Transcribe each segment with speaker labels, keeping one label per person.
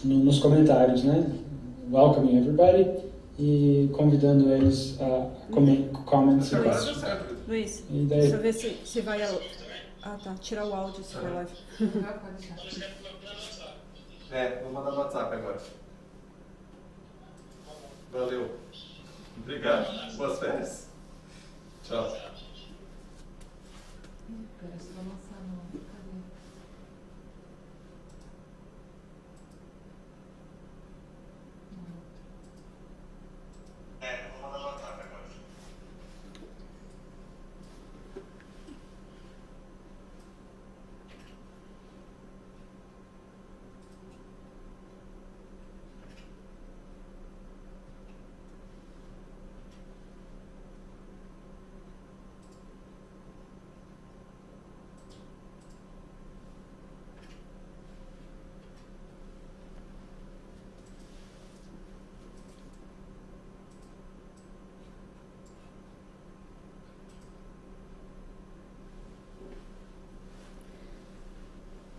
Speaker 1: nos comentários, né? Welcoming everybody e convidando eles a comments e questions.
Speaker 2: Luiz,
Speaker 1: E daí?
Speaker 2: deixa eu ver se vai... Ah, tá. Tirar o áudio se for live.
Speaker 3: Vou mandar no WhatsApp agora. Valeu. Obrigado. Boas férias. Tchau.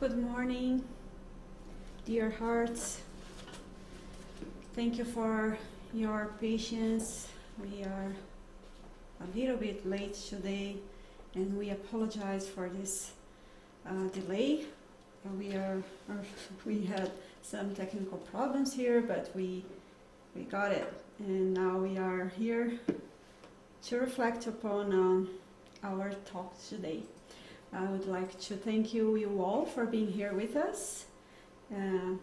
Speaker 2: Good morning, dear hearts. Thank you for your patience. We are a little bit late today, and we apologize for this delay. We had some technical problems here, but we got it, and now we are here to reflect upon our talk today. I would like to thank you all for being here with us.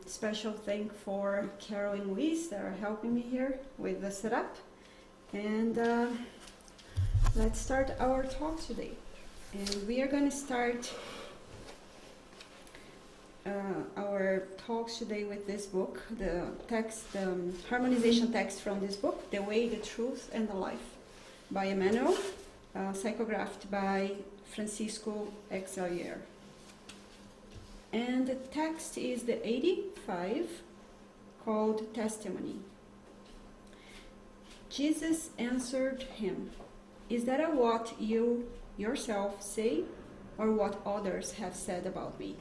Speaker 2: Special thank for Carol and Luis that are helping me here with the setup. And let's start our talk today. And we are going to start our talks today with this book, the text, harmonization text from this book, The Way, the Truth, and the Life, by Emmanuel, psychographed by Francisco Xavier. And the text is the 85, called Testimony. Jesus answered him, "Is that what you yourself say, or what others have said about me?"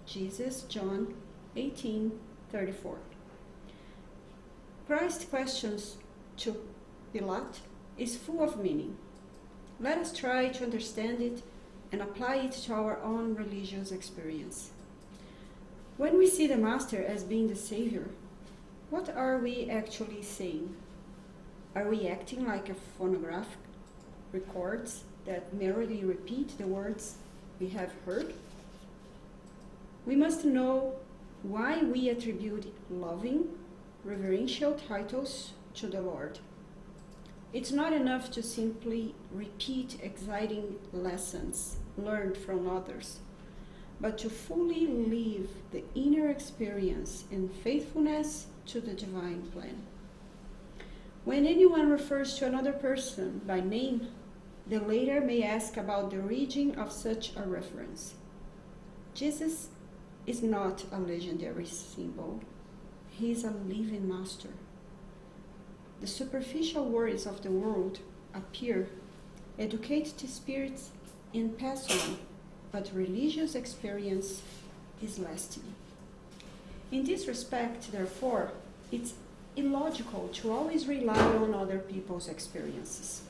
Speaker 2: Jesus, John 18:34. Christ's questions to Pilate is full of meaning. Let us try to understand it and apply it to our own religious experience. When we see the Master as being the Savior, what are we actually saying? Are we acting like a phonograph records that merely repeat the words we have heard? We must know why we attribute loving, reverential titles to the Lord. It's not enough to simply repeat exciting lessons learned from others, but to fully live the inner experience in faithfulness to the divine plan. When anyone refers to another person by name, the latter may ask about the origin of such a reference. Jesus is not a legendary symbol. He is a living master. The superficial worries of the world appear, educate the spirits, and pass on, but religious experience is lasting. In this respect, therefore, it's illogical to always rely on other people's experiences.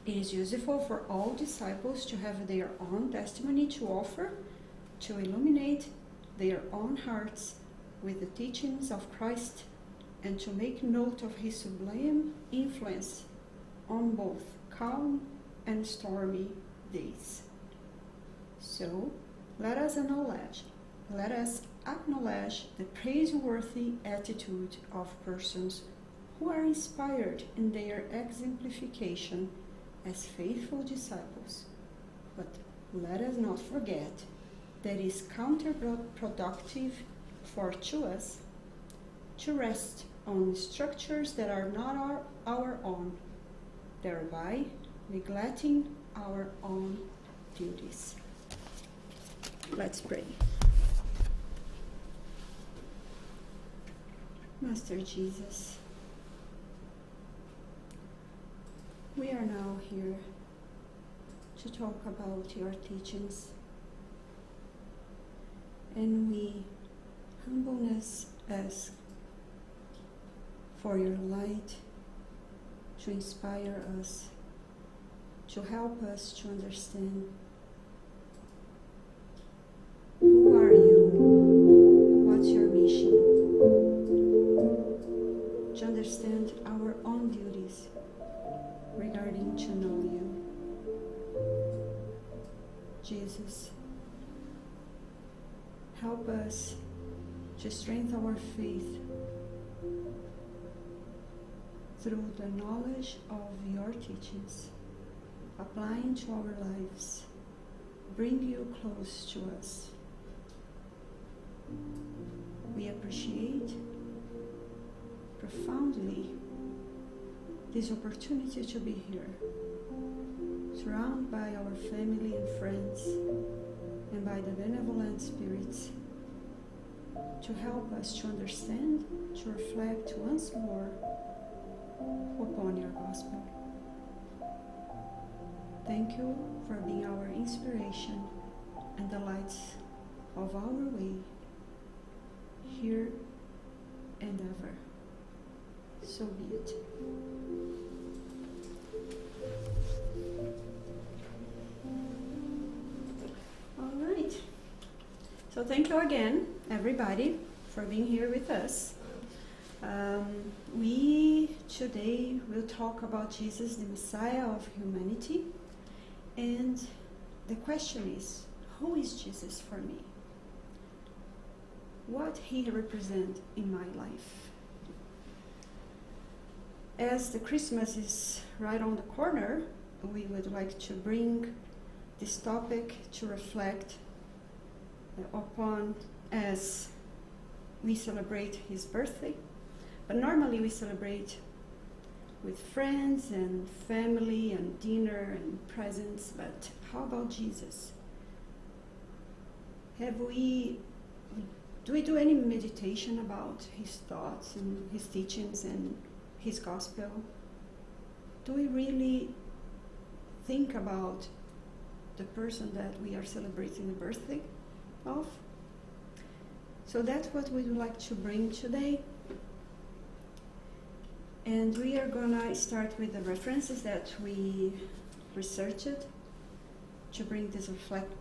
Speaker 2: It is useful for all disciples to have their own testimony to offer, to illuminate their own hearts with the teachings of Christ, and to make note of his sublime influence on both calm and stormy days. So, let us acknowledge the praiseworthy attitude of persons who are inspired in their exemplification as faithful disciples. But let us not forget that it is counterproductive for us to rest on structures that are not our own, thereby neglecting our own duties. Let's pray. Master Jesus, we are now here to talk about your teachings, and we humbleness ask for your light to inspire us, to help us to understand who are you, what's your mission, to understand our own duties regarding to know you. Jesus, help us to strengthen our faith through the knowledge of your teachings, applying to our lives, bring you close to us. We appreciate profoundly this opportunity to be here, surrounded by our family and friends, and by the benevolent spirits, to help us to understand, to reflect once more upon your gospel. Thank you for being our inspiration and the lights of our way, here and ever. So be it. All right. So thank you again, everybody, for being here with us. We today will talk about Jesus, the Messiah of humanity. And the question is, who is Jesus for me? What he represents in my life? As the Christmas is right on the corner, we would like to bring this topic to reflect upon as we celebrate his birthday. But normally we celebrate with friends and family and dinner and presents, but how about Jesus? Do we do any meditation about his thoughts and his teachings and his gospel? Do we really think about the person that we are celebrating the birthday of? So that's what we would like to bring today. And we are gonna start with the references that we researched to bring these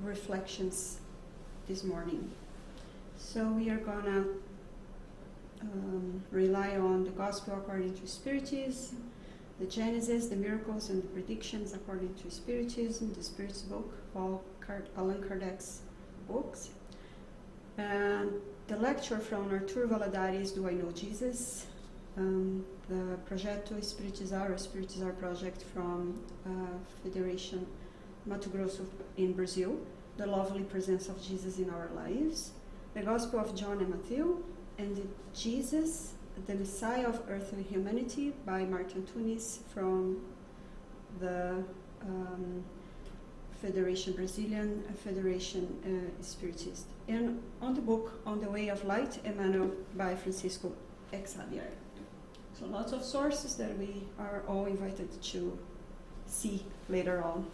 Speaker 2: reflections this morning. So we are gonna rely on the Gospel according to Spiritism, the Genesis, the Miracles, and the Predictions according to Spiritism, the Spirit's book, Allan Kardec's books, and the lecture from Artur Valadares, Do I Know Jesus? The Projeto Espiritizar, or Espiritizar project from Federation Mato Grosso in Brazil, The Lovely Presence of Jesus in Our Lives, the Gospel of John and Matthew, and Jesus, the Messiah of Earthly Humanity by Martin Tunis from the Brazilian Federation Spiritist, and on the book On the Way of Light, Emmanuel by Francisco Xavier. So lots of sources that we are all invited to see later on.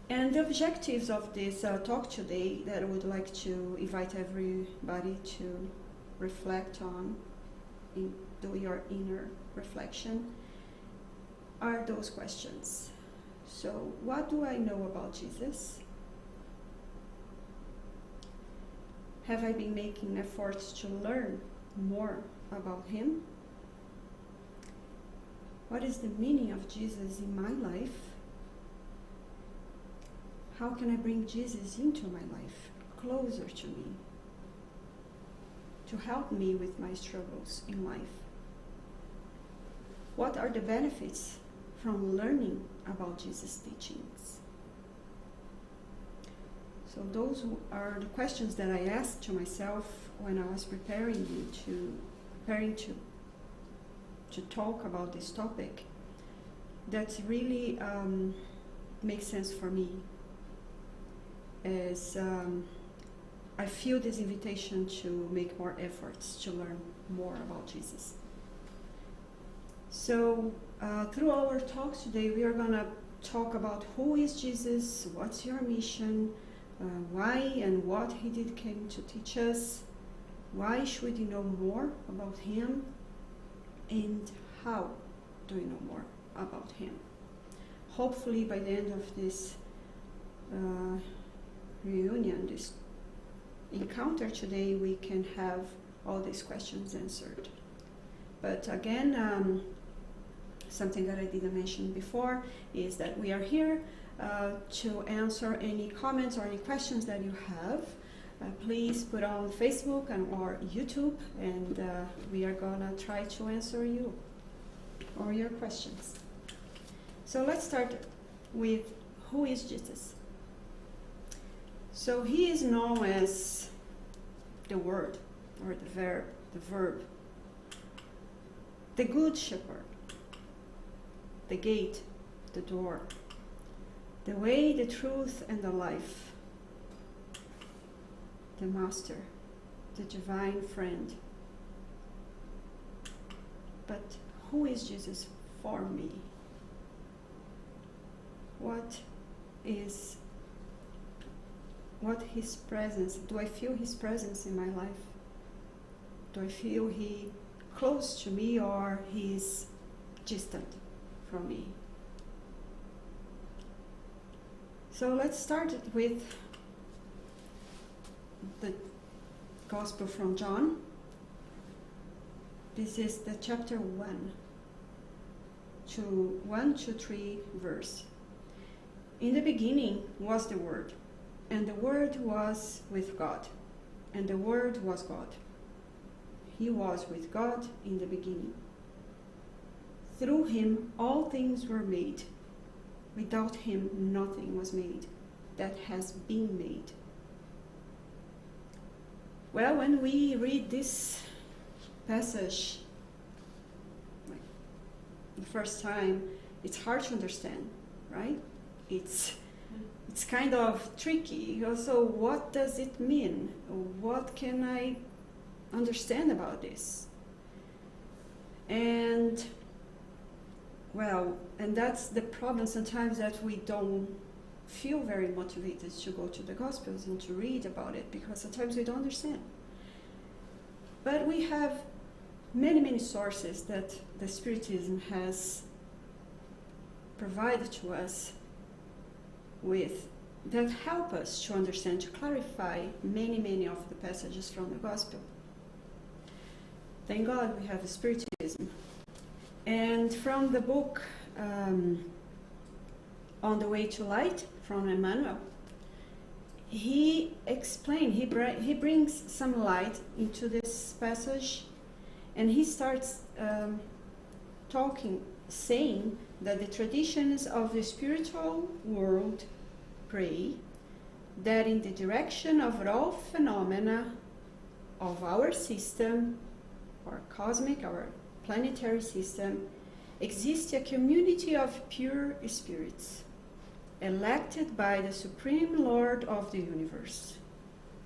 Speaker 2: And the objectives of this talk today that I would like to invite everybody to reflect on, do your inner reflection, are those questions. So what do I know about Jesus? Have I been making efforts to learn more about him? What is the meaning of Jesus in my life? How can I bring Jesus into my life, closer to me, to help me with my struggles in life? What are the benefits from learning about Jesus' teachings? So those are the questions that I asked to myself when I was preparing to talk about this topic. That really makes sense for me, as I feel this invitation to make more efforts to learn more about Jesus. So through our talks today, we are going to talk about who is Jesus, what's your mission, why and what he did came to teach us, why should we know more about him, and how do we know more about him. Hopefully by the end of this reunion, this encounter today, we can have all these questions answered. But again, something that I didn't mention before is that we are here to answer any comments or any questions that you have. Please put on Facebook or YouTube, and we are gonna try to answer you or your questions. So let's start with, who is Jesus? So he is known as the Word, or the verb, the Good Shepherd, the gate, the door, the way, the truth, and the life, the Master, the divine friend. But who is Jesus for me? What his presence, do I feel his presence in my life? Do I feel he close to me, or he's distant from me? So let's start with the Gospel from John. This is the chapter 1 to 3 verse. In the beginning was the Word, and the Word was with God, and the Word was God. He was with God in the beginning. Through him all things were made. Without him nothing was made that has been made. Well, when we read this passage the first time, it's hard to understand, right? It's kind of tricky. Also, what does it mean? What can I understand about this? And that's the problem sometimes, that we don't feel very motivated to go to the Gospels and to read about it, because sometimes we don't understand. But we have many sources that the Spiritism has provided to us with, that help us to understand, to clarify many of the passages from the Gospel. Thank God we have Spiritism. And from the book On the Way to Light, from Emmanuel, he explained, he brings some light into this passage, and he starts saying that the traditions of the spiritual world pray that in the direction of all phenomena of our system, our cosmic, our planetary system, exists a community of pure spirits, elected by the Supreme Lord of the universe,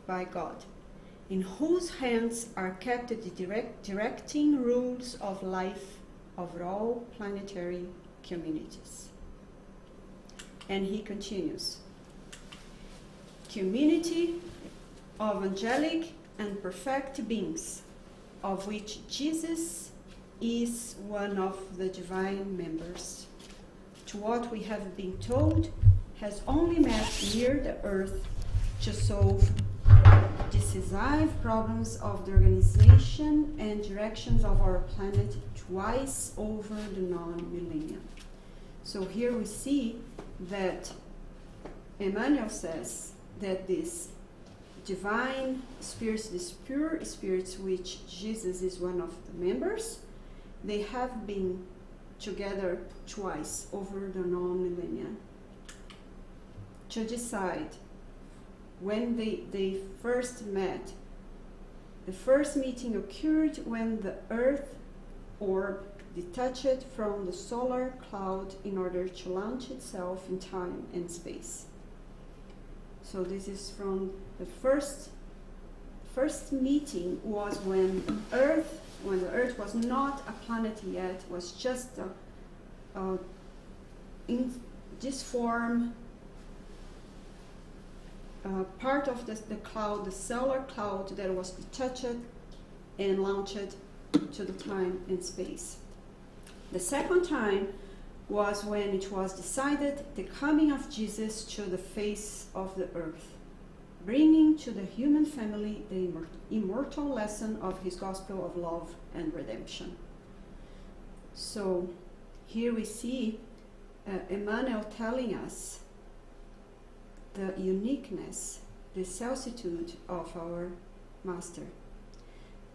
Speaker 2: by God, in whose hands are kept the directing rules of life of all planetary communities. And he continues, community of angelic and perfect beings, of which Jesus is one of the divine members. To what we have been told, has only met near the earth to solve decisive problems of the organization and directions of our planet twice over the non-millennium. So here we see that Emmanuel says that these divine spirits, these pure spirits, which Jesus is one of the members, they have been together twice over the non-millennium to decide when they first met. The first meeting occurred when the Earth orb detached from the solar cloud in order to launch itself in time and space. So this is from the first meeting was when the Earth was not a planet yet, was just in this form part of the cloud, the solar cloud that was detached and launched to the time and space. The second time was when it was decided the coming of Jesus to the face of the earth, bringing to the human family the immortal lesson of his gospel of love and redemption. So here we see Emmanuel telling us the uniqueness, the solitude of our Master.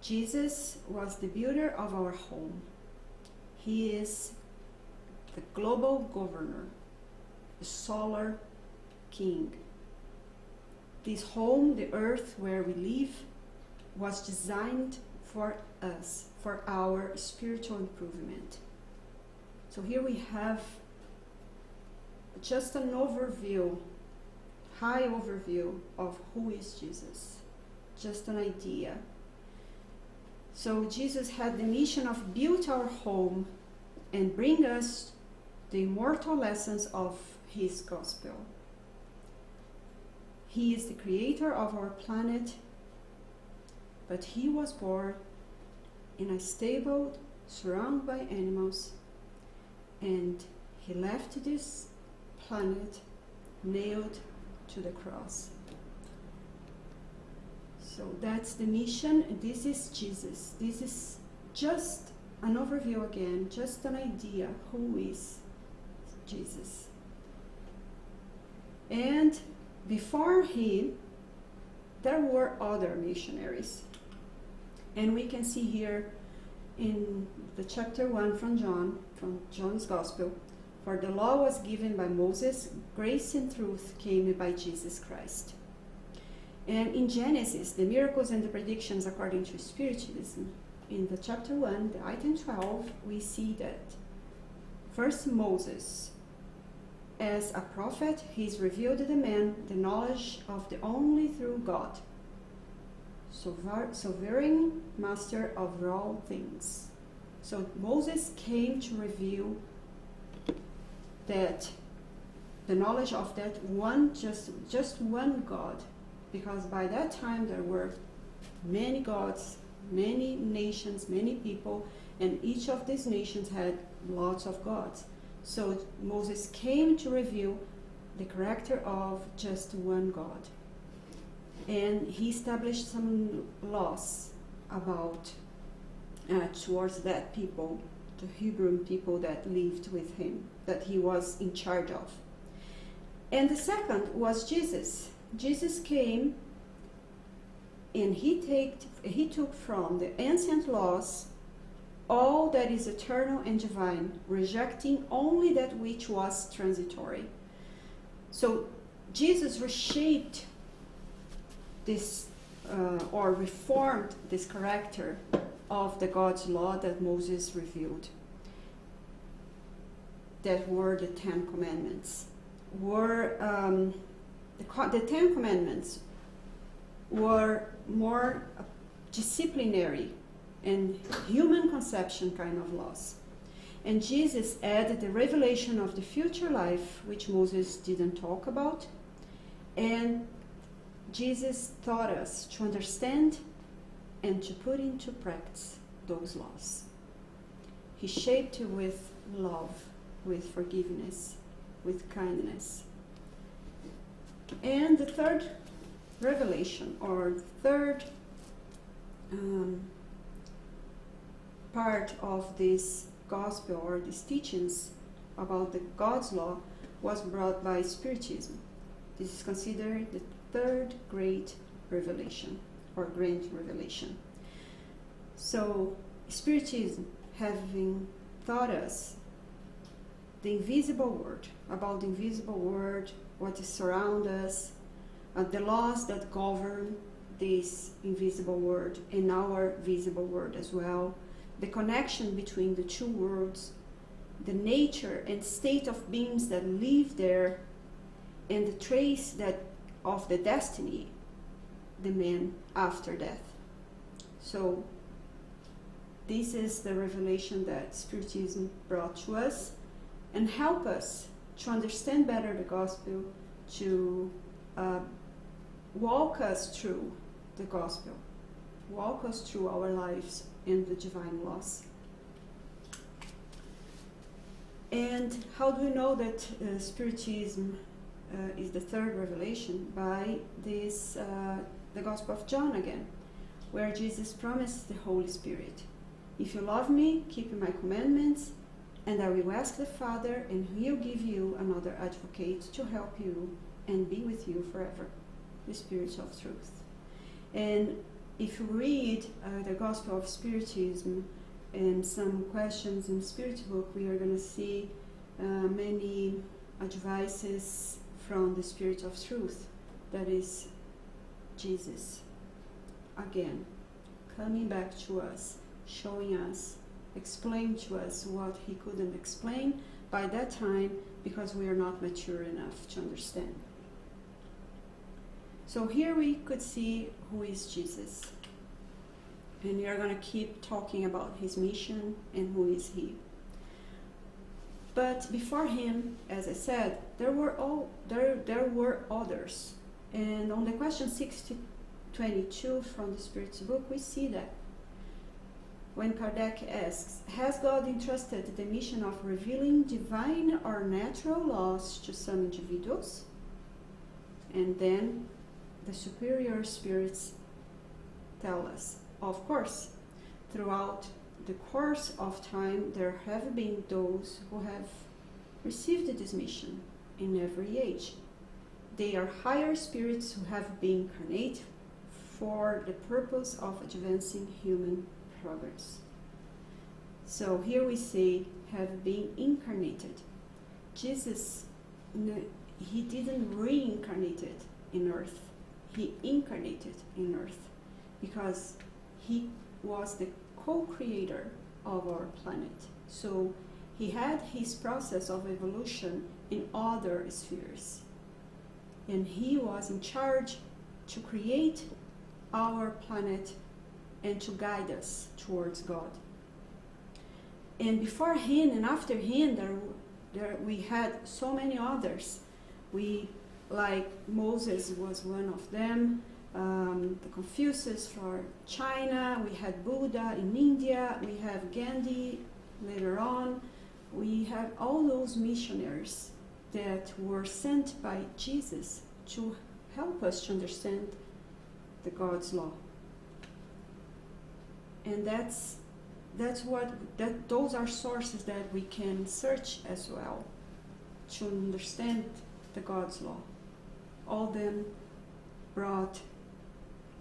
Speaker 2: Jesus was the builder of our home. He is the global governor, the solar king. This home, the earth where we live, was designed for us, for our spiritual improvement. So here we have just an overview, high overview of who is Jesus, just an idea. So Jesus had the mission of build our home and bring us the immortal lessons of his gospel. He is the creator of our planet, but he was born in a stable, surrounded by animals, and he left this planet nailed to the cross. So that's the mission. This is Jesus. This is just an overview again, just an idea who is Jesus. And before him, there were other missionaries. And we can see here in the chapter 1 from John's Gospel, for the law was given by Moses, grace and truth came by Jesus Christ. And in Genesis, the miracles and the predictions according to Spiritism, in the chapter 1, the item 12, we see that first Moses, as a prophet, he's revealed to the man the knowledge of the only true God, sovereign master of all things. So Moses came to reveal that the knowledge of that one, just one God, because by that time there were many gods, many nations, many people, and each of these nations had lots of gods. So Moses came to reveal the character of just one God. And he established some laws about towards that people, the Hebrew people that lived with him, that he was in charge of. And the second was Jesus. Jesus came and he took from the ancient laws all that is eternal and divine, rejecting only that which was transitory. So Jesus reshaped this or reformed this character of the God's law that Moses revealed, that were the Ten Commandments. The Ten Commandments were more disciplinary and human conception kind of laws. And Jesus added the revelation of the future life, which Moses didn't talk about. And Jesus taught us to understand and to put into practice those laws. He shaped it with love, with forgiveness, with kindness. And the third revelation, or third part of this gospel or these teachings about the God's law was brought by Spiritism. This is considered the third great revelation or grand revelation. So Spiritism, having taught us the invisible world, about the invisible world, what is surround us, the laws that govern this invisible world and our visible world as well, the connection between the two worlds, the nature and state of beings that live there, and the trace that of the destiny, the man after death. So this is the revelation that Spiritism brought to us and help us to understand better the gospel, to walk us through the gospel, walk us through our lives and the divine laws. And how do we know that Spiritism is the third revelation? By this, the Gospel of John again, where Jesus promised the Holy Spirit. If you love me, keep my commandments, and I will ask the Father, and he'll give you another advocate to help you and be with you forever, the Spirit of truth. And if you read the Gospel of Spiritism and some questions in Spirit book, we are going to see many advices from the Spirit of truth, that is Jesus, again, coming back to us, showing us, explain to us what he couldn't explain by that time because we are not mature enough to understand. So here we could see who is Jesus. And we are going to keep talking about his mission and who is he. But before him, as I said, there were others. And on the question 622 from the Spirit's book, we see that. When Kardec asks, has God entrusted the mission of revealing divine or natural laws to some individuals? And then the superior spirits tell us, of course, throughout the course of time there have been those who have received this mission in every age. They are higher spirits who have been incarnate for the purpose of advancing human progress. So here we say have been incarnated. Jesus, he didn't reincarnated in earth. He incarnated in earth because he was the co-creator of our planet. So he had his process of evolution in other spheres. And he was in charge to create our planet and to guide us towards God. And before him and after him, we had so many others. Like Moses was one of them, the Confucius for China, we had Buddha in India, we have Gandhi later on, we have all those missionaries that were sent by Jesus to help us to understand the God's law. And those are sources that we can search as well to understand the God's law. All them brought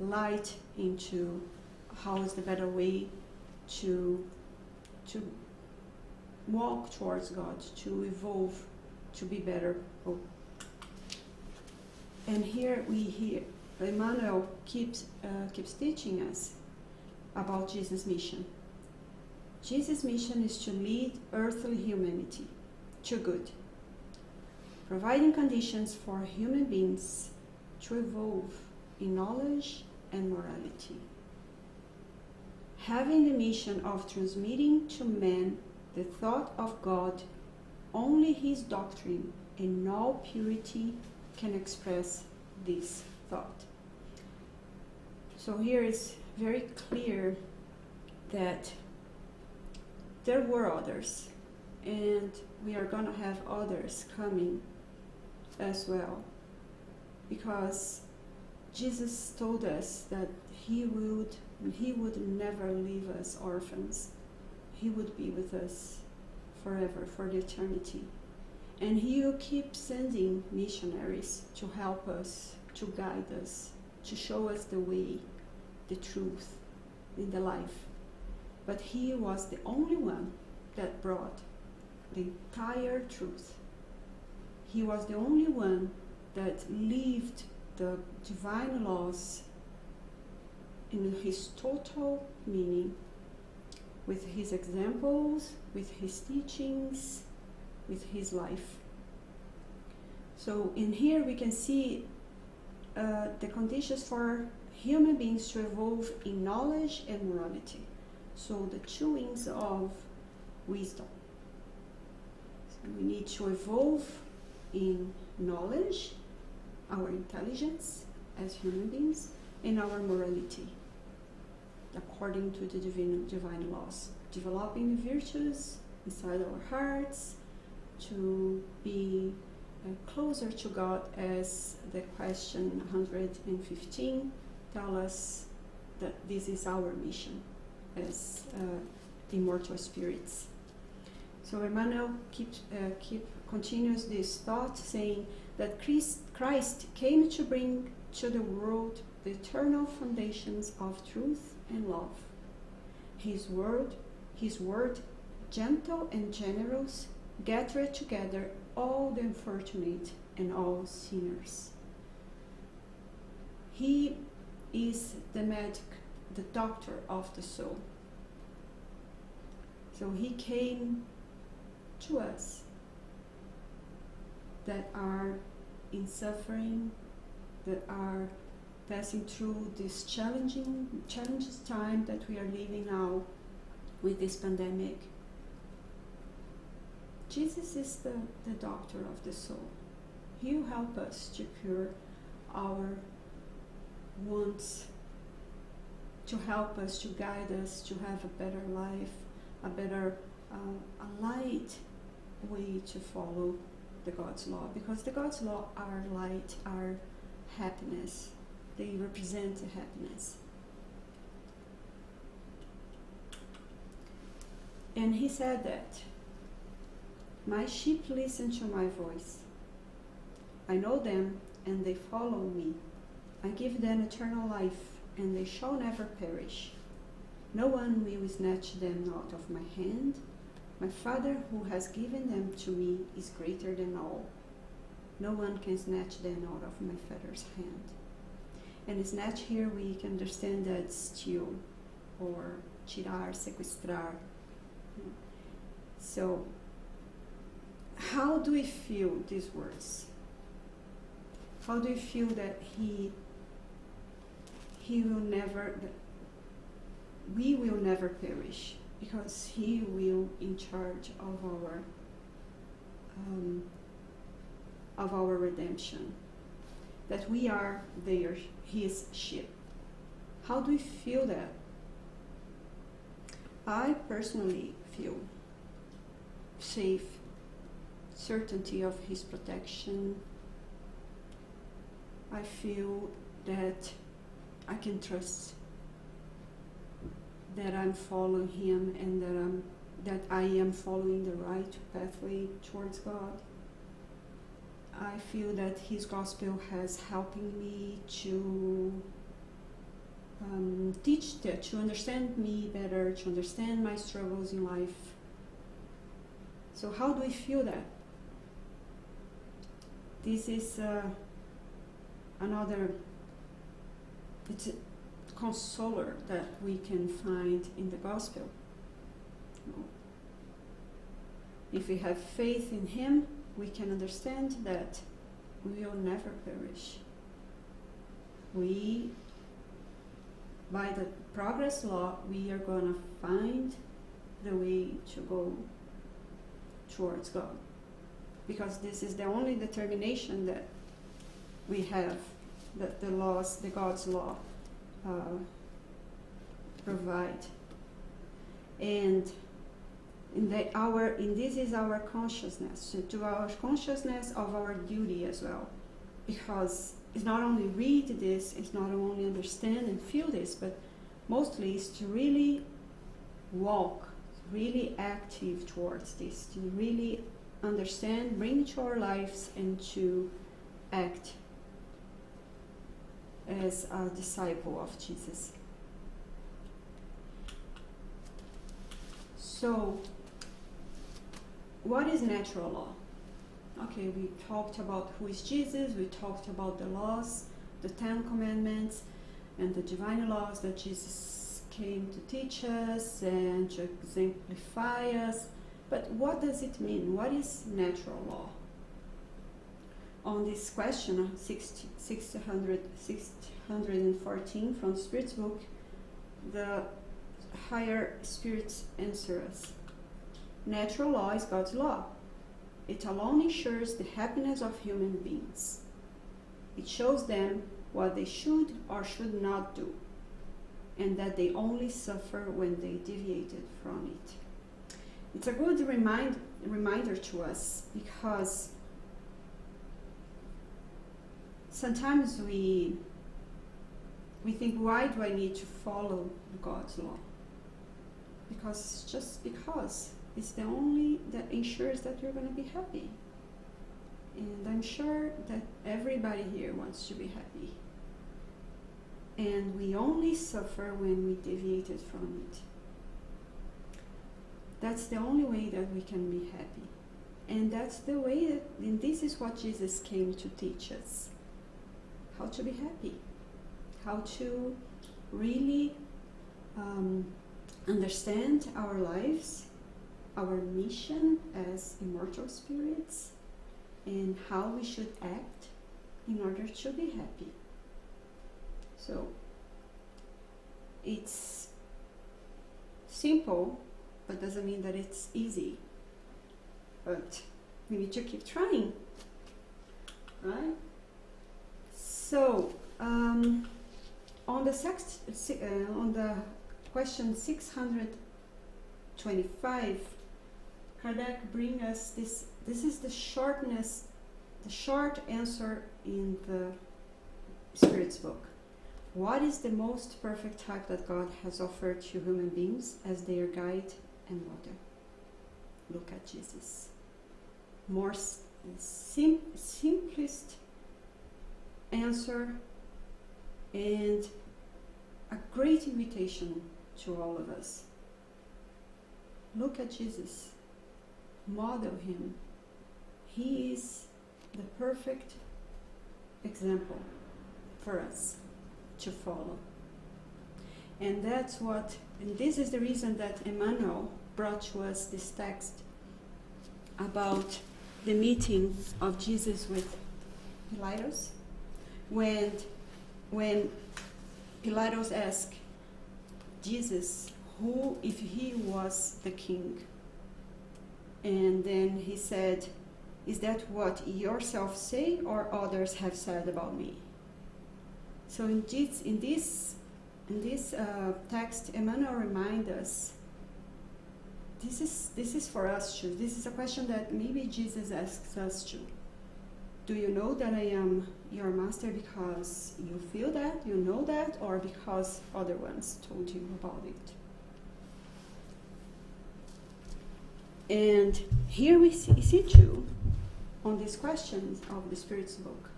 Speaker 2: light into how is the better way to walk towards God, to evolve, to be better. And here we hear Emmanuel keeps teaching us about Jesus' mission. Jesus' mission is to lead earthly humanity to good, providing conditions for human beings to evolve in knowledge and morality. Having the mission of transmitting to man the thought of God, only his doctrine in all purity can express this thought. So here is very clear that there were others, and we are going to have others coming as well, because Jesus told us that he would never leave us orphans. He would be with us forever, for the eternity. And he will keep sending missionaries to help us, to guide us, to show us the way, the truth, in the life. But he was the only one that brought the entire truth. He was the only one that lived the divine laws in his total meaning, with his examples, with his teachings, with his life. So in here we can see the conditions for human beings to evolve in knowledge and morality. So the two wings of wisdom. So we need to evolve in knowledge, our intelligence, as human beings and our morality according to the divine laws, developing the virtues inside our hearts to be closer to God, as the question 115 tells us that this is our mission as immortal spirits. So Emmanuel continues this thought, saying that Christ came to bring to the world the eternal foundations of truth and love. His word, gentle and generous, gathered together all the unfortunate and all sinners. He is the medic, the doctor of the soul. So he came to us that are in suffering, that are passing through this challenges time that we are living now with this pandemic. Jesus is the doctor of the soul. He will help us to cure our wants, to help us, to guide us, to have a better life, a better, a light way to follow the God's law. Because the God's law are light, are happiness. They represent happiness. And he said that, my sheep listen to my voice. I know them, and they follow me. I give them eternal life, and they shall never perish. No one will snatch them out of my hand. My Father, who has given them to me, is greater than all. No one can snatch them out of my Father's hand. And snatch here we can understand that steal, or tirar, sequestrar. So, how do we feel these words? How do you feel that he will never, we will never perish, because he will in charge of our redemption, that we are his sheep. How do we feel that? I personally feel safe, certainty of his protection. I feel that I can trust that I'm following him, and that I am following the right pathway towards God. I feel that his gospel has helping me to to understand me better, to understand my struggles in life. So how do we feel that? This is it's a consoler that we can find in the gospel. If we have faith in him, we can understand that we will never perish. By the progress law, we are going to find the way to go towards God. Because this is the only determination that we have, that the God's law provide. And this is our consciousness, so to our consciousness of our duty as well. Because it's not only read this, it's not only understand and feel this, but mostly is to really walk, really active towards this, to really understand, bring to our lives, and to act as a disciple of Jesus. So, what is natural law? Okay, we talked about who is Jesus, we talked about the laws, the 10 commandments, and the divine laws that Jesus came to teach us and to exemplify us. But what does it mean? What is natural law? On this question, 614 from the Spirit's book, the higher spirits answer us. Natural law is God's law. It alone ensures the happiness of human beings. It shows them what they should or should not do, and that they only suffer when they deviated from it. It's a good reminder to us, because sometimes we think, why do I need to follow God's law? Because it's the only that ensures that you're going to be happy. And I'm sure that everybody here wants to be happy. And we only suffer when we deviated from it. That's the only way that we can be happy. And that's the way and this is what Jesus came to teach us. How to be happy. How to really understand our lives, our mission as immortal spirits, and how we should act in order to be happy. So it's simple, but doesn't mean that it's easy. But we need to keep trying, right? So on the question 625, Kardec brings us this. This is the short answer in the Spirit's book. What is the most perfect type that God has offered to human beings as their guide and model? Look at Jesus. More simplest answer, and a great invitation to all of us. Look at Jesus. Model him. He is the perfect example for us to follow. And this is the reason that Emmanuel brought to us this text about the meeting of Jesus with Pilatus, when Pilatus asked Jesus if he was the king. And then he said, "Is that what yourself say, or others have said about me?" So in this text, Emmanuel reminds us, this is for us too. This is a question that maybe Jesus asks us too. Do you know that I am your master because you feel that, you know that, or because other ones told you about it? And here we see too, on these questions of the Spirit's book,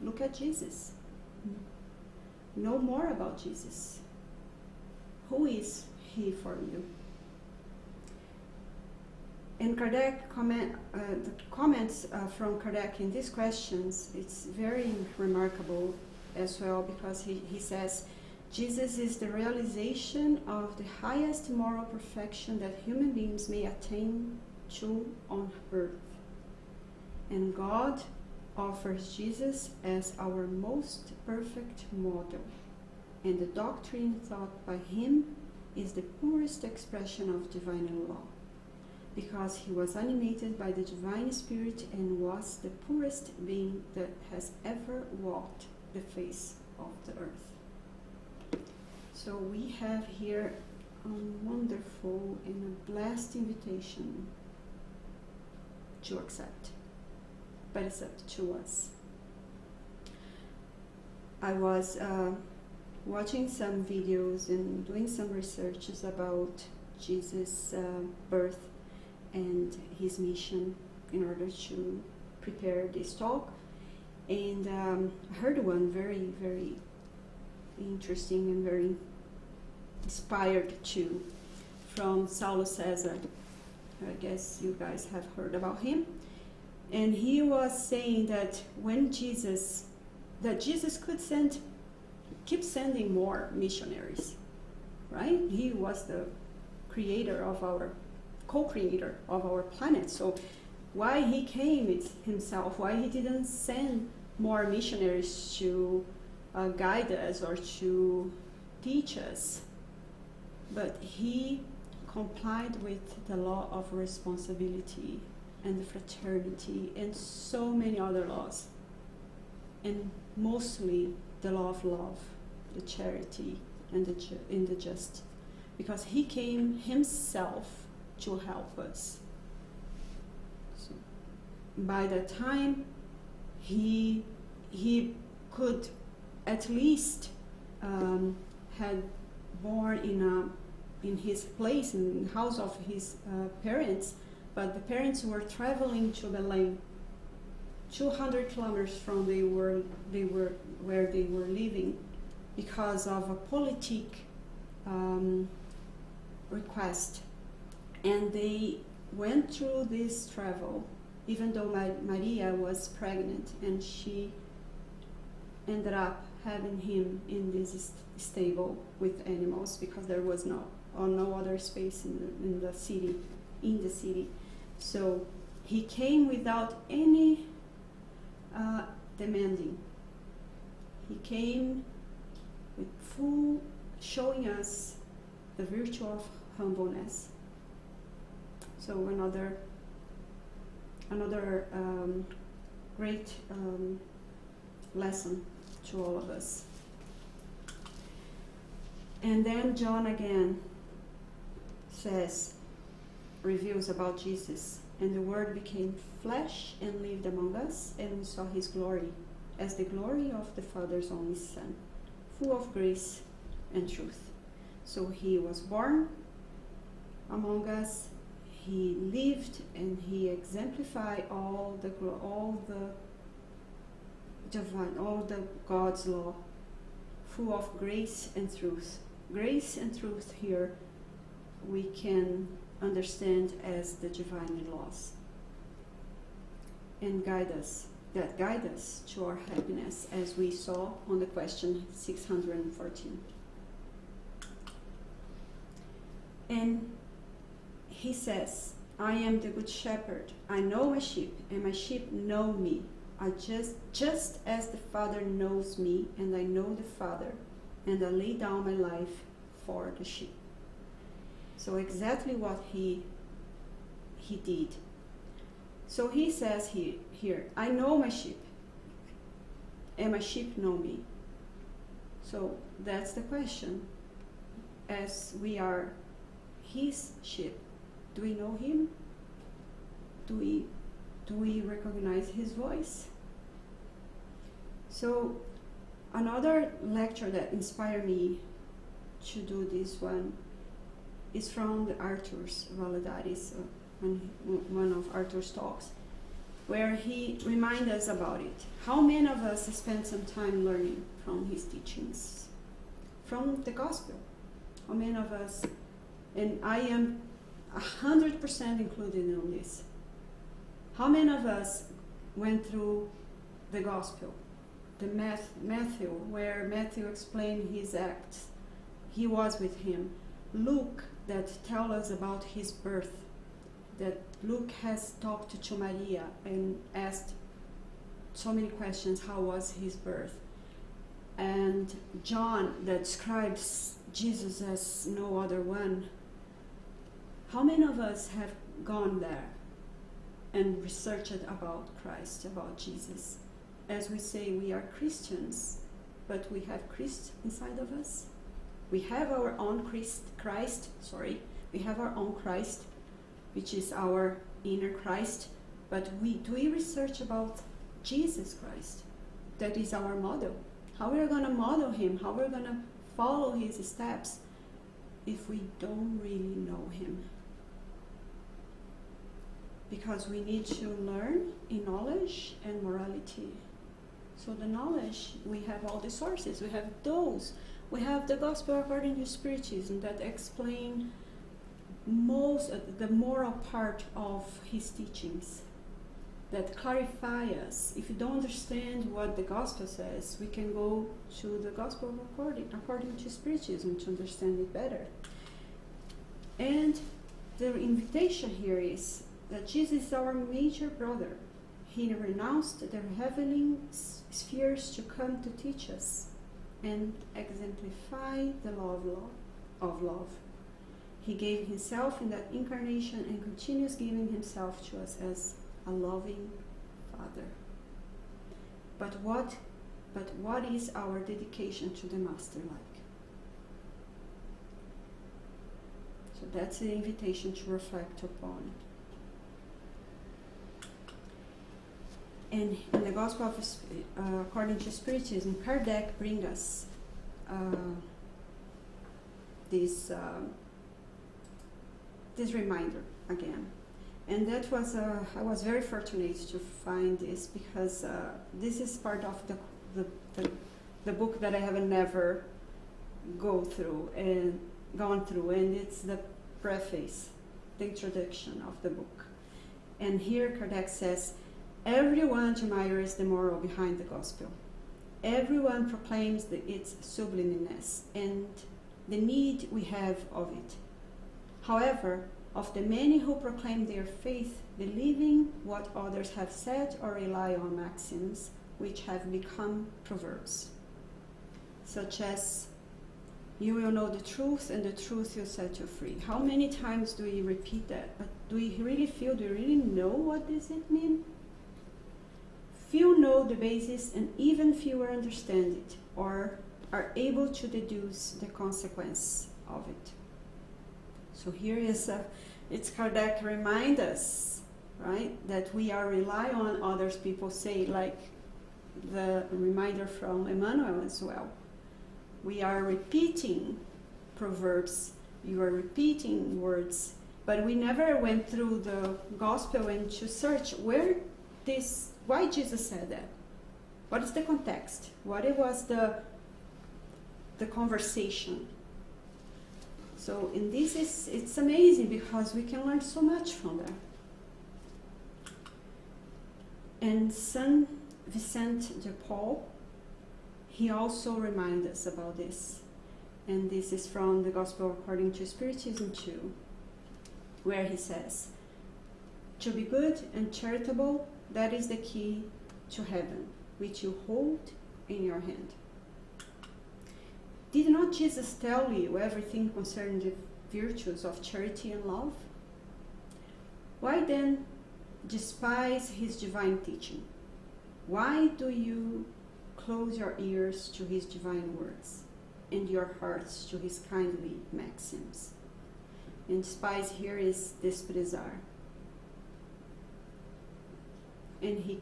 Speaker 2: look at Jesus. Know more about Jesus. Who is he for you? And Kardec the comments from Kardec in these questions, it's very remarkable as well, because he says, Jesus is the realization of the highest moral perfection that human beings may attain to on earth. And God offers Jesus as our most perfect model. And the doctrine taught by him is the purest expression of divine law, because he was animated by the divine spirit and was the purest being that has ever walked the face of the earth. So we have here a wonderful and a blessed invitation to accept, but it's up to us. I was watching some videos and doing some researches about Jesus' birth and his mission in order to prepare this talk, and I heard one very, very interesting and very inspired too, from Saulo César. I guess you guys have heard about him. And he was saying that Jesus could keep sending more missionaries, right? He was the co-creator of our planet. So why he came himself, why he didn't send more missionaries to guide us or to teach us? But he complied with the law of responsibility and the fraternity and so many other laws. and mostly the law of love, the charity, and the just, because he came himself to help us. So by the time he could at least had born in his place, in the house of his parents, but the parents were traveling to Belém, 200 kilometers from where they were living, because of a politic request. And they went through this travel, even though Maria was pregnant, and she ended up having him in this stable with animals, because there was no other space in the city. So he came without any demanding. He came with full, showing us the virtue of humbleness. So another great lesson to all of us. And then John again reveals about Jesus. And the Word became flesh and lived among us, and we saw his glory, as the glory of the Father's only Son, full of grace and truth. So he was born among us, he lived, and he exemplified all the divine, all the God's law, full of grace and truth. Grace and truth here we can understand as the divine laws, and guide us to our happiness, as we saw on the question 614. And he says, I am the good shepherd. I know my sheep, and my sheep know me. I just as the Father knows me, and I know the Father, and I lay down my life for the sheep. So exactly what he did. So he says here, I know my sheep, and my sheep know me. So that's the question. As we are his sheep, do we know him? Do we recognize his voice? So another lecture that inspired me to do this one is from the Arthur's Valadares, one of Arthur's talks, where he reminds us about it. How many of us spend some time learning from his teachings, from the gospel? How many of us, and I am 100% included in this, how many of us went through the gospel, the Matthew, where Matthew explained his acts, he was with him, Luke, that tell us about his birth, that Luke has talked to Maria and asked so many questions, how was his birth? And John, that describes Jesus as no other one. How many of us have gone there and researched about Christ, about Jesus? As we say, we are Christians, but we have Christ inside of us. We have our own Christ, we have our own Christ, which is our inner Christ, but do we research about Jesus Christ? That is our model. How we're going to model him, how we're going to follow his steps if we don't really know him. Because we need to learn in knowledge and morality. So the knowledge, we have all the sources, we have those. We have the Gospel according to Spiritism that explain the moral part of his teachings, that clarify us. If you don't understand what the Gospel says, we can go to the Gospel according to Spiritism to understand it better. And the invitation here is that Jesus is our major brother. He renounced the heavenly spheres to come to teach us and exemplify the law of love. He gave himself in that incarnation and continues giving himself to us as a loving Father. But what but what is our dedication to the Master like? So that's the invitation to reflect upon. And in the Gospel according to Spiritism, Kardec brings us this reminder again. And that was, I was very fortunate to find this, because this is part of the book that I haven't never gone through, and it's the preface, the introduction of the book. And here Kardec says, everyone admires the moral behind the gospel. Everyone proclaims its sublimineness and the need we have of it. However, of the many who proclaim their faith, believing what others have said, or rely on maxims which have become proverbs, such as, you will know the truth and the truth will set you free. How many times do we repeat that? But do we really know what does it mean? Few know the basis, and even fewer understand it, or are able to deduce the consequence of it. So here is, it's Kardec remind us, right, that we are relying on others. People say, like the reminder from Emmanuel as well. We are repeating proverbs, you are repeating words, but we never went through the gospel and to search why Jesus said that. What is the context? What it was the conversation? So in this, it's amazing, because we can learn so much from that. And Saint Vincent de Paul, he also reminds us about this. And this is from the Gospel according to Spiritism 2, where he says, to be good and charitable, that is the key to heaven, which you hold in your hand. Did not Jesus tell you everything concerning the virtues of charity and love? Why then despise his divine teaching? Why do you close your ears to his divine words, and your hearts to his kindly maxims? And despise here is desprezar. And he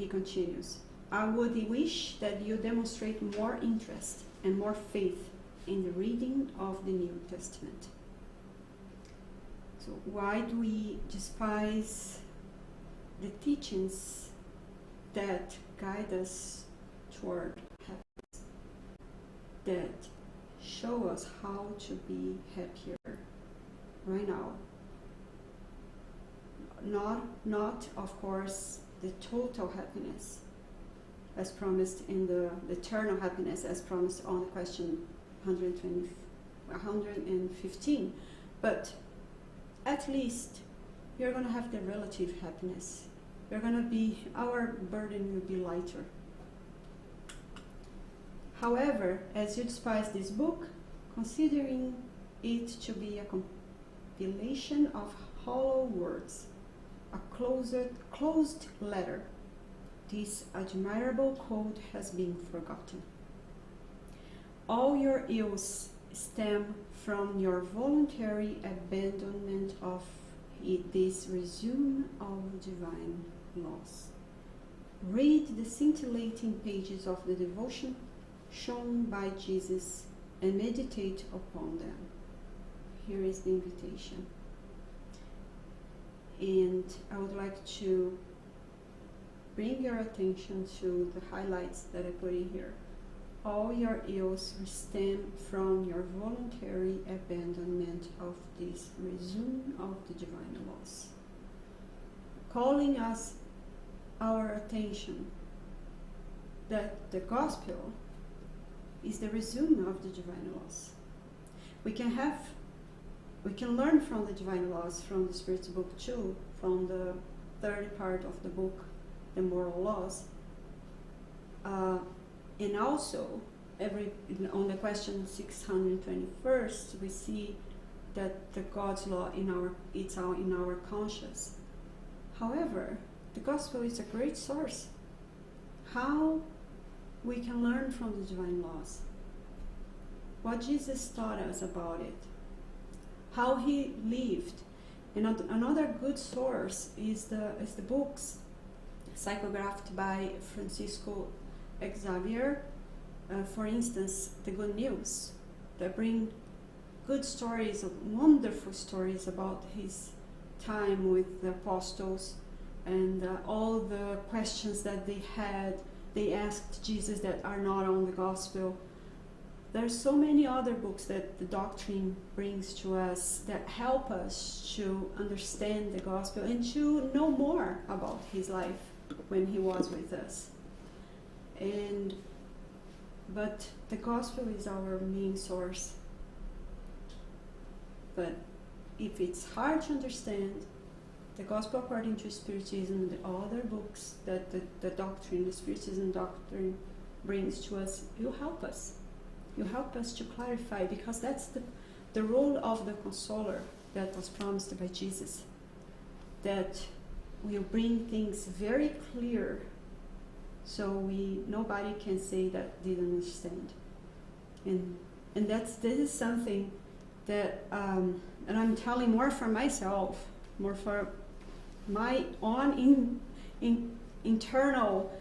Speaker 2: continues, I would wish that you demonstrate more interest and more faith in the reading of the New Testament. So why do we despise the teachings that guide us toward happiness, that show us how to be happier right now? Not of course the total happiness as promised in the eternal happiness as promised on the question 115, but at least you're going to have the relative happiness. Our burden will be lighter. However, as you despise this book, considering it to be a compilation of hollow words, a closed letter, this admirable code has been forgotten. All your ills stem from your voluntary abandonment of this resume of divine laws. Read the scintillating pages of the devotion shown by Jesus and meditate upon them. Here is the invitation. And I would like to bring your attention to the highlights that I put in here. All your ills stem from your voluntary abandonment of this resume of the divine laws. Calling us our attention that the gospel is the resume of the divine laws. We can learn from the divine laws from the Spirit's book 2, from the third part of the book, the moral laws, and also on the question 621st, we see that the God's law it's all in our conscience. However, the gospel is a great source. How we can learn from the divine laws. What Jesus taught us about it, how he lived. And another good source is the books psychographed by Francisco Xavier. For instance, The Good News, that bring good stories, wonderful stories about his time with the apostles and all the questions that they asked Jesus that are not on the gospel. There's so many other books that the doctrine brings to us that help us to understand the gospel and to know more about his life when he was with us. But the gospel is our main source. But if it's hard to understand the gospel according to Spiritism, the other books that the doctrine, the Spiritism doctrine brings to us, you help us. You help us to clarify, because that's the role of the consoler that was promised by Jesus, that will bring things very clear, so nobody can say that didn't understand. And this is something that, and I'm telling more for myself, more for my own internal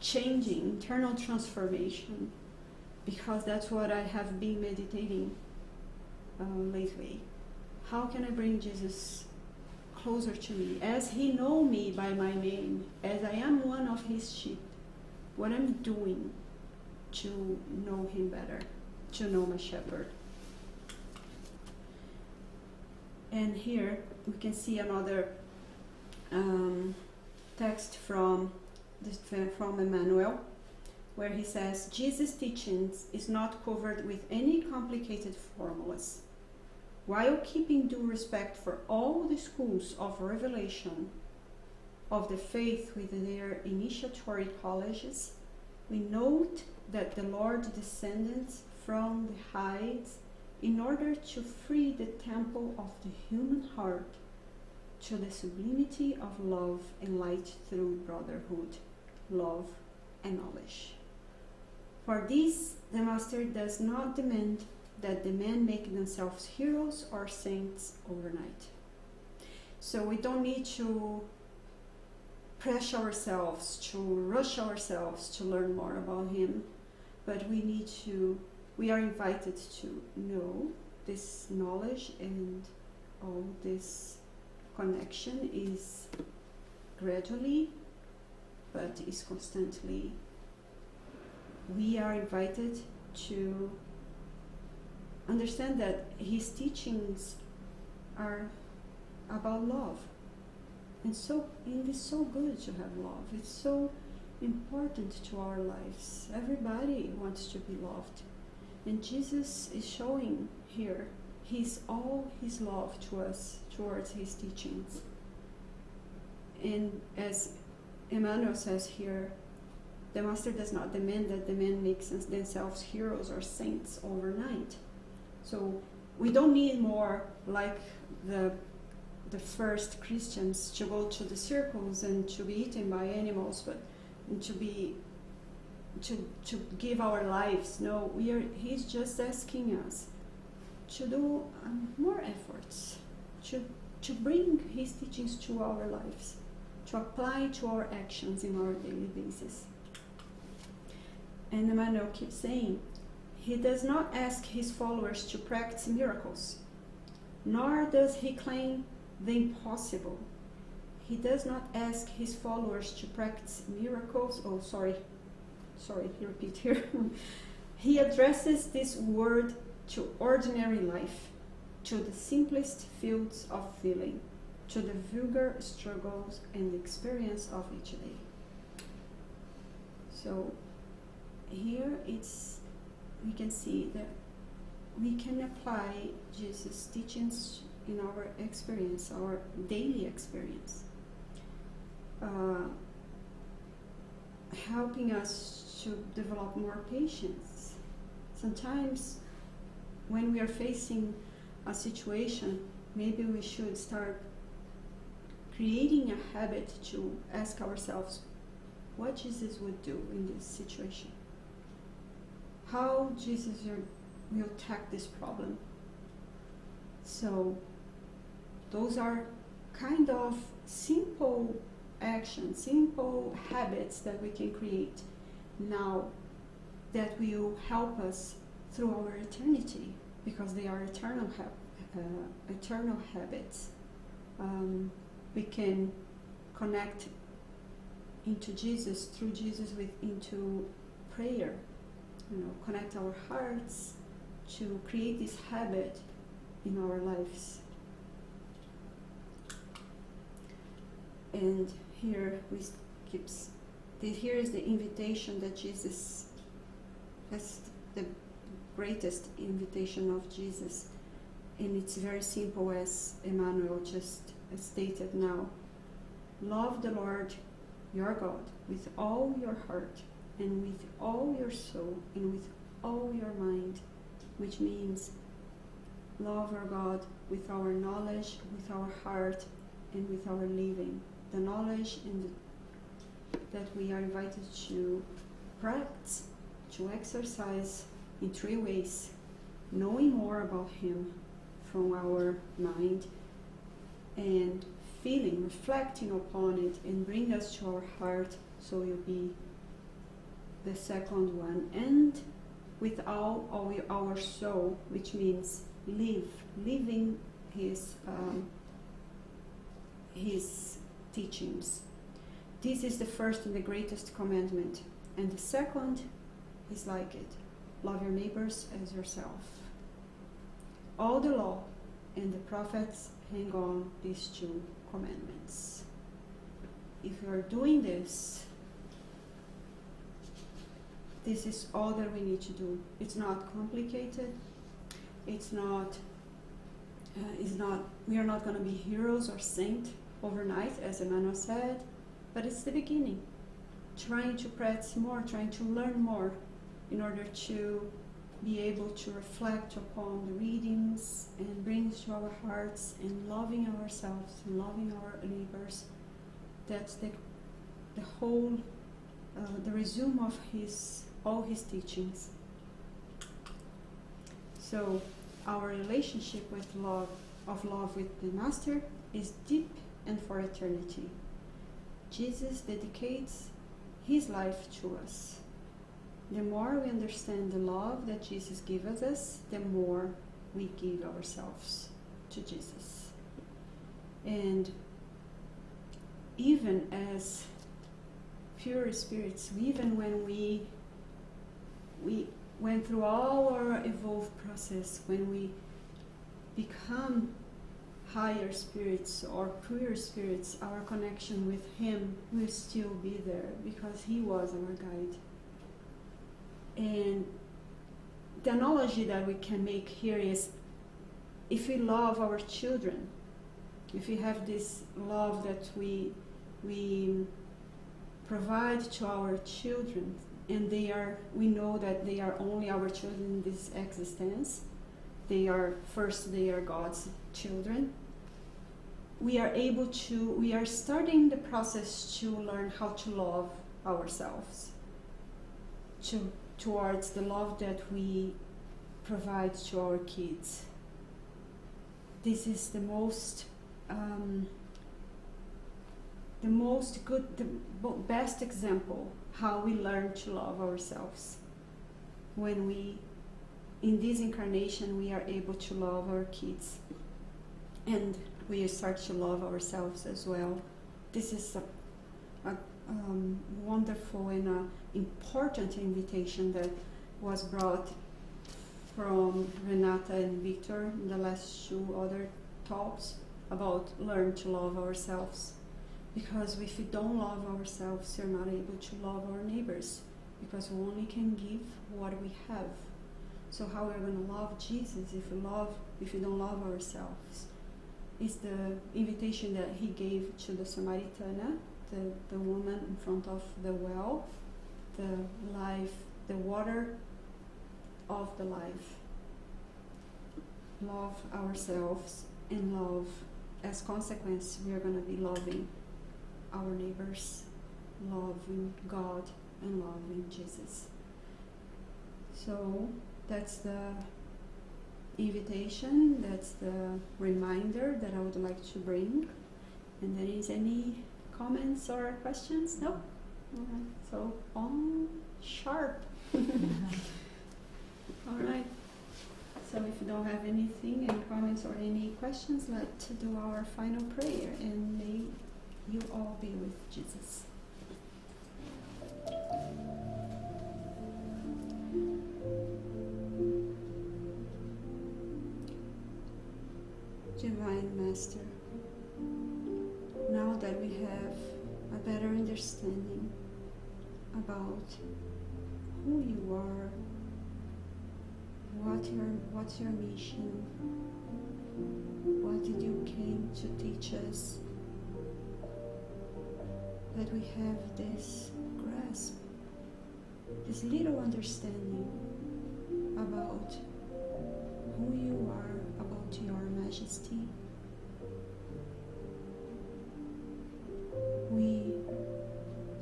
Speaker 2: changing, internal transformation, because that's what I have been meditating lately. How can I bring Jesus closer to me, as he know me by my name, as I am one of his sheep? What I'm doing to know him better, to know my shepherd. And here we can see another text from Emmanuel, where he says, Jesus' teachings is not covered with any complicated formulas. While keeping due respect for all the schools of revelation of the faith with their initiatory colleges, we note that the Lord descended from the heights in order to free the temple of the human heart to the sublimity of love and light through brotherhood, love, and knowledge. For this, the Master does not demand that the men make themselves heroes or saints overnight. So we don't need to press ourselves, to rush ourselves to learn more about him, but we are invited to know this knowledge, and all this connection is gradually, but is constantly. We are invited to understand that his teachings are about love. And it is so good to have love. It's so important to our lives. Everybody wants to be loved. And Jesus is showing here all his love to us towards his teachings. And as Emmanuel says here, the Master does not demand that the men make themselves heroes or saints overnight. So we don't need more like the first Christians to go to the circles and to be eaten by animals, but to give our lives. No, he's just asking us to do more efforts, to bring his teachings to our lives, to apply to our actions in our daily basis. And Emmanuel keeps saying, he does not ask his followers to practice miracles, nor does he claim the impossible. He does not ask his followers to practice miracles. Oh, sorry, repeat here. He addresses this word to ordinary life, to the simplest fields of feeling, to the vulgar struggles and experience of each day. So here we can see that we can apply Jesus' teachings in our experience, our daily experience, helping us to develop more patience. Sometimes when we are facing a situation, maybe we should start creating a habit to ask ourselves, what Jesus would do in this situation. How Jesus will tackle this problem. So those are kind of simple actions, simple habits that we can create now that will help us through our eternity, because they are eternal habits. We can connect into Jesus, through Jesus, into prayer. Connect our hearts to create this habit in our lives. And here here is the invitation that Jesus, that's the greatest invitation of Jesus. And it's very simple, as Emmanuel just stated now. Love the Lord your God with all your heart and with all your soul and with all your mind, which means love our God with our knowledge, with our heart, and with our living. The knowledge that we are invited to practice, to exercise in 3 ways: knowing more about Him from our mind, and feeling, reflecting upon it, and bring us to our heart, so you'll be the second one, and with all our soul, which means living His teachings. This is the first and the greatest commandment, and the second is like it: love your neighbors as yourself. All the law and the prophets hang on these 2 commandments. If you are doing this, this is all that we need to do. It's not complicated. It's not. We are not going to be heroes or saints overnight, as Emmanuel said, but it's the beginning. Trying to practice more, trying to learn more, in order to be able to reflect upon the readings and bring to our hearts, and loving ourselves and loving our neighbors. That's the whole, the resume of all his teachings. So our relationship with love with the Master is deep and for eternity. Jesus dedicates his life to us. The more we understand the love that Jesus gives us, the more we give ourselves to Jesus. And even as pure spirits, even when we went through all our evolved process, when we become higher spirits or pure spirits, our connection with him will still be there, because he was our guide. And the analogy that we can make here is, if we love our children, if we have this love that we provide to our children, and we know that they are only our children in this existence, they are God's children, we are starting the process to learn how to love ourselves, towards the love that we provide to our kids. This is the best example how we learn to love ourselves. When in this incarnation, we are able to love our kids, and we start to love ourselves as well. This is a wonderful and important invitation that was brought from Renata and Victor in the last 2 other talks about learn to love ourselves. Because if we don't love ourselves, we're not able to love our neighbors, because we only can give what we have. So how we're going to love Jesus if we don't love ourselves? Is the invitation that he gave to the Samaritana, the woman in front of the well, the water of the life. Love ourselves, and love, as consequence, we are going to be loving our neighbors loving God and loving Jesus. So that's the invitation, that's the reminder that I would like to bring. And there is any comments or questions? No? Alright, so on sharp. Alright, so if you don't have anything, any comments or any questions, let's do our final prayer, and may you all be with Jesus. Divine Master, now that we have a better understanding about who you are, what's your mission, what did you came to teach us, that we have this grasp, this little understanding about who you are, about your majesty. We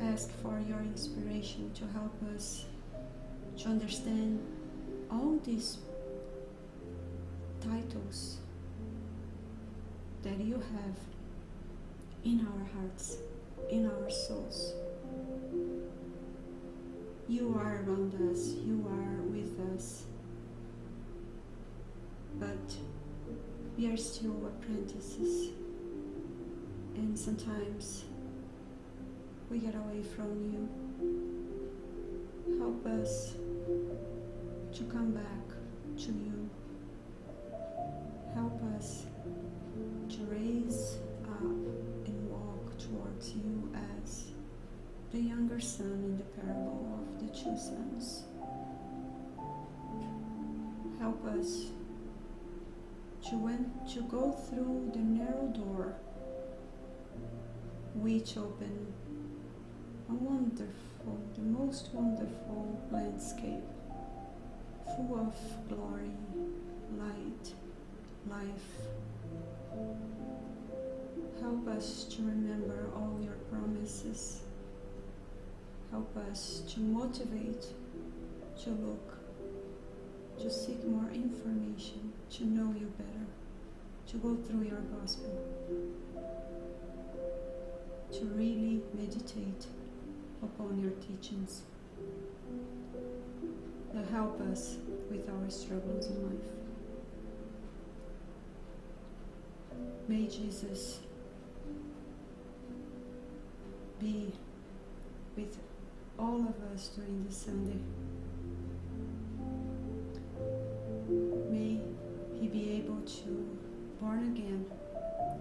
Speaker 2: ask for your inspiration to help us to understand all these titles that you have in our hearts, in our souls. You are around us, you are with us, but we are still apprentices, and sometimes we get away from you. Help us to come back to you. Help us to raise up and walk towards you as the younger son in the parable of the two sons. Help us to go through the narrow door which open a wonderful, the most wonderful landscape, full of glory, light, life. Help us to remember all your promises. Help us to motivate, to look, to seek more information, to know you better, to go through your gospel, to really meditate upon your teachings that help us with our struggles in life. May Jesus be with all of us during this Sunday. May He be able to born again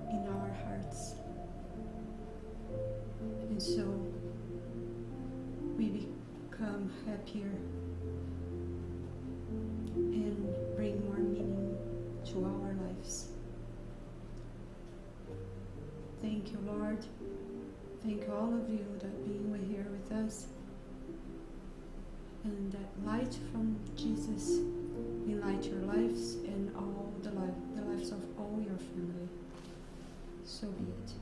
Speaker 2: in our hearts, and so we become happier and bring more meaning to our lives. Thank you, Lord. Thank all of you that being here with us, and that light from Jesus enlight your lives and all the lives of all your family. So be it.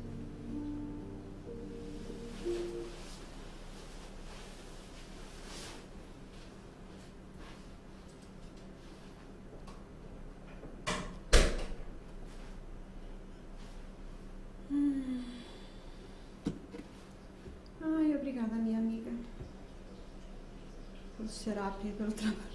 Speaker 2: Ai, obrigada, minha amiga, pelo setup e pelo trabalho.